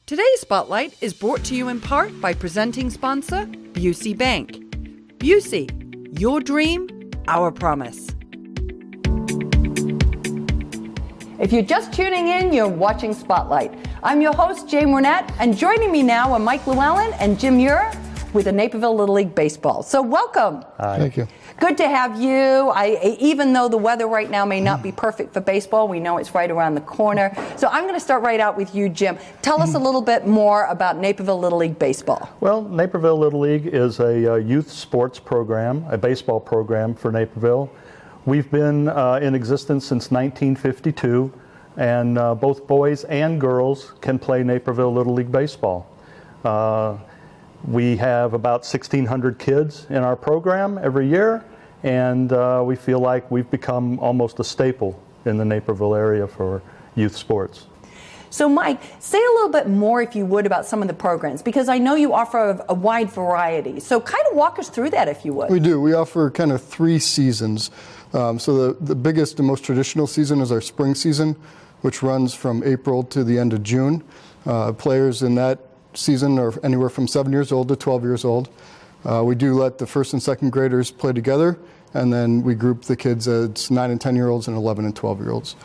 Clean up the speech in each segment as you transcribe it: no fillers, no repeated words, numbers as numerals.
Today's Spotlight is brought to you in part by presenting sponsor, Busey Bank. Busey, your dream, our promise. If you're just tuning in, you're watching Spotlight. I'm your host, Jane Wernette, and joining me now are Mike Llewellyn and Jim Ura with the Naperville Little League Baseball. So welcome. Hi. Thank you. Good to have you. Even though the weather right now may not be perfect for baseball, we know it's right around the corner. So I'm going to start right out with you, Jim. Tell us a little bit more about Naperville Little League Baseball. Well, Naperville Little League is a youth sports program, a baseball program for Naperville. We've been in existence since 1952, and both boys and girls can play Naperville Little League baseball. We have about 1,600 kids in our program every year, and we feel like we've become almost a staple in the Naperville area for youth sports. So Mike, say a little bit more, if you would, about some of the programs, because I know you offer a wide variety. So kind of walk us through that, if you would. We do. We offer kind of 3 seasons. So the biggest and most traditional season is our spring season, which runs from April to the end of June. Players in that season are anywhere from 7 years old to 12 years old. We do let the first and second graders play together, and then we group the kids as 9 and 10-year-olds and 11 and 12-year-olds.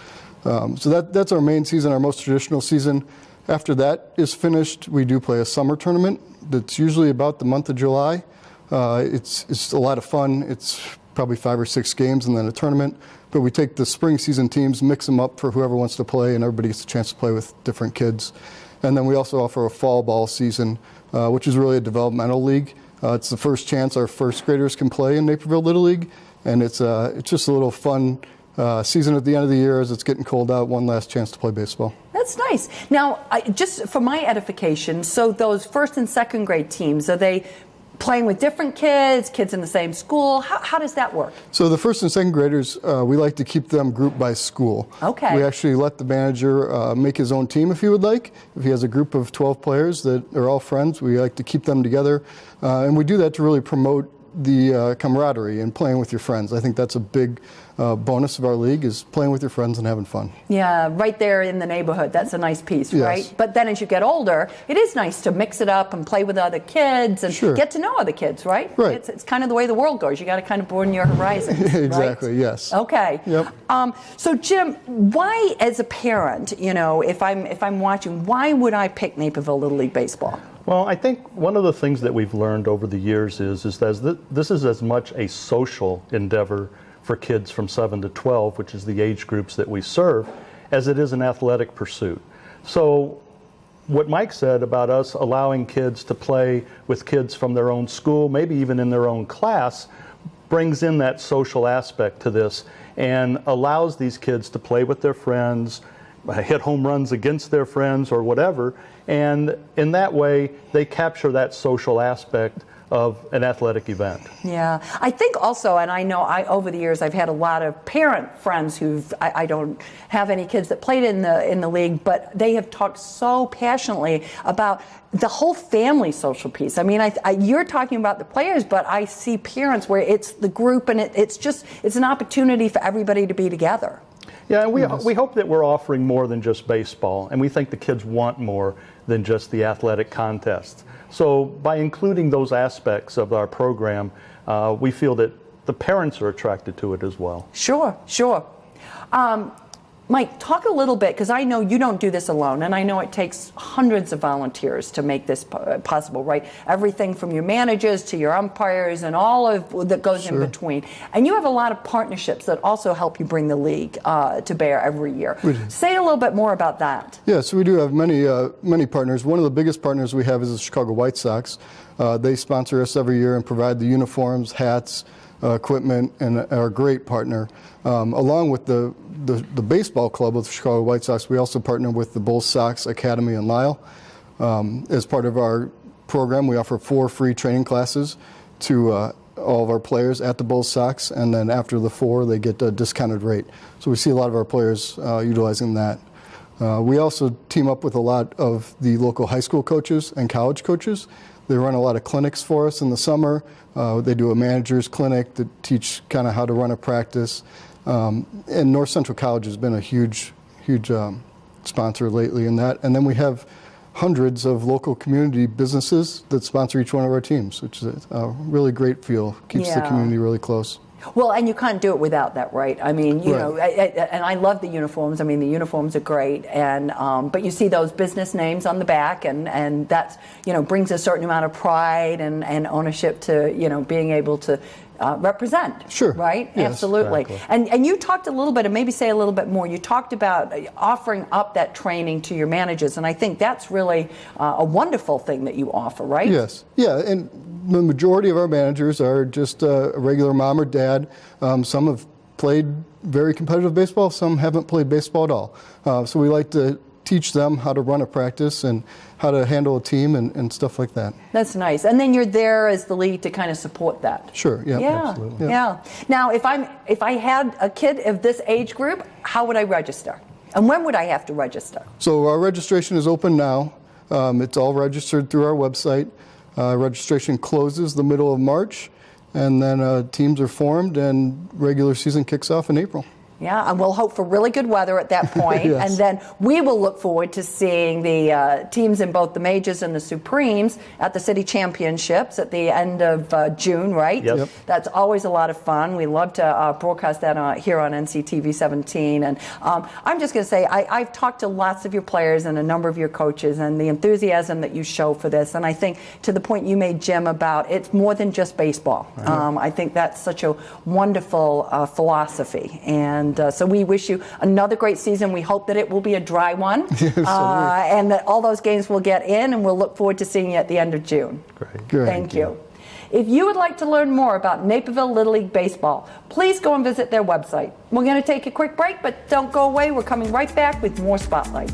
So that's our main season, our most traditional season. After that is finished, we do play a summer tournament that's usually about the month of July. It's a lot of fun. It's probably 5 or 6 games and then a tournament. But we take the spring season teams, mix them up for whoever wants to play, and everybody gets a chance to play with different kids. And then we also offer a fall ball season, which is really a developmental league. It's the first chance our first graders can play in Naperville Little League, and it's just a little fun season at the end of the year as it's getting cold out, one last chance to play baseball. That's nice. Now, just for my edification, so those first and second grade teams, are they playing with different kids in the same school? How does that work? So the first and second graders, we like to keep them grouped by school. Okay. We actually let the manager make his own team if he would like. If he has a group of 12 players that are all friends, we like to keep them together. And we do that to really promote the camaraderie and playing with your friends. I think that's a big bonus of our league, is playing with your friends and having fun. Yeah, right there in the neighborhood. That's a nice piece, Yes. right? But then as you get older, it is nice to mix it up and play with other kids and Sure. get to know other kids, right? Right. It's kind of the way the world goes. You got to kind of broaden your horizons. Exactly, right? yes. Okay. Yep. So Jim, why, as a parent, if I'm watching, why would I pick Naperville Little League baseball? Well, I think one of the things that we've learned over the years is that this is as much a social endeavor for kids from 7 to 12, which is the age groups that we serve, as it is an athletic pursuit. So what Mike said about us allowing kids to play with kids from their own school, maybe even in their own class, brings in that social aspect to this and allows these kids to play with their friends, hit home runs against their friends or whatever, and in that way they capture that social aspect of an athletic event. Yeah, I think also, and I know over the years I've had a lot of parent friends I don't have any kids that played in the league, but they have talked so passionately about the whole family social piece. I mean, you're talking about the players, but I see parents where it's the group, and it's an opportunity for everybody to be together. Yeah, and we hope that we're offering more than just baseball, and we think the kids want more than just the athletic contests. So by including those aspects of our program, we feel that the parents are attracted to it as well. Sure. Mike, talk a little bit, because I know you don't do this alone, and I know it takes hundreds of volunteers to make this possible, right? Everything from your managers to your umpires and all of that goes Sure. in between. And you have a lot of partnerships that also help you bring the league to bear every year. Say a little bit more about that. Yeah, so we do have many partners. One of the biggest partners we have is the Chicago White Sox. They sponsor us every year and provide the uniforms, hats, equipment, and are a great partner. Along with the baseball club of the Chicago White Sox, we also partner with the Bulls Sox Academy in Lisle. As part of our program, we offer 4 free training classes to all of our players at the Bulls Sox, and then after the 4, they get a discounted rate. So we see a lot of our players utilizing that. We also team up with a lot of the local high school coaches and college coaches. They run a lot of clinics for us in the summer. They do a manager's clinic to teach kind of how to run a practice. And North Central College has been a huge sponsor lately in that. And then we have hundreds of local community businesses that sponsor each one of our teams, which is a really great feel. Keeps the community really close. Well, and you can't do it without that, right? I mean, you know, and I love the uniforms. I mean, the uniforms are great, and but you see those business names on the back, and that's, you know, brings a certain amount of pride and ownership to, you know, being able to represent. Sure. Right? Yes, absolutely. exactly. And you talked a little bit, and maybe say a little bit more. You talked about offering up that training to your managers, and I think that's really a wonderful thing that you offer, right? Yes. Yeah, and the majority of our managers are just a regular mom or dad. Some have played very competitive baseball, some haven't played baseball at all. So we like to teach them how to run a practice and how to handle a team and stuff like that. That's nice. And then you're there as the league to kind of support that. Sure, yeah, absolutely. Yeah. Now, if I had a kid of this age group, how would I register? And when would I have to register? So our registration is open now. It's all registered through our website. Registration closes the middle of March, and then teams are formed and regular season kicks off in April. Yeah, and we'll hope for really good weather at that point. Yes. And then we will look forward to seeing the teams in both the majors and the Supremes at the city championships at the end of June, right? Yep. That's always a lot of fun. We love to broadcast that here on NCTV 17. And I'm just going to say, I've talked to lots of your players and a number of your coaches, and the enthusiasm that you show for this. And I think to the point you made, Jim, about it's more than just baseball. I think that's such a wonderful philosophy. And so we wish you another great season. We hope that it will be a dry one, and that all those games will get in, and we'll look forward to seeing you at the end of June. Great. Thank you. If you would like to learn more about Naperville Little League Baseball, please go and visit their website. We're going to take a quick break, but don't go away. We're coming right back with more Spotlight.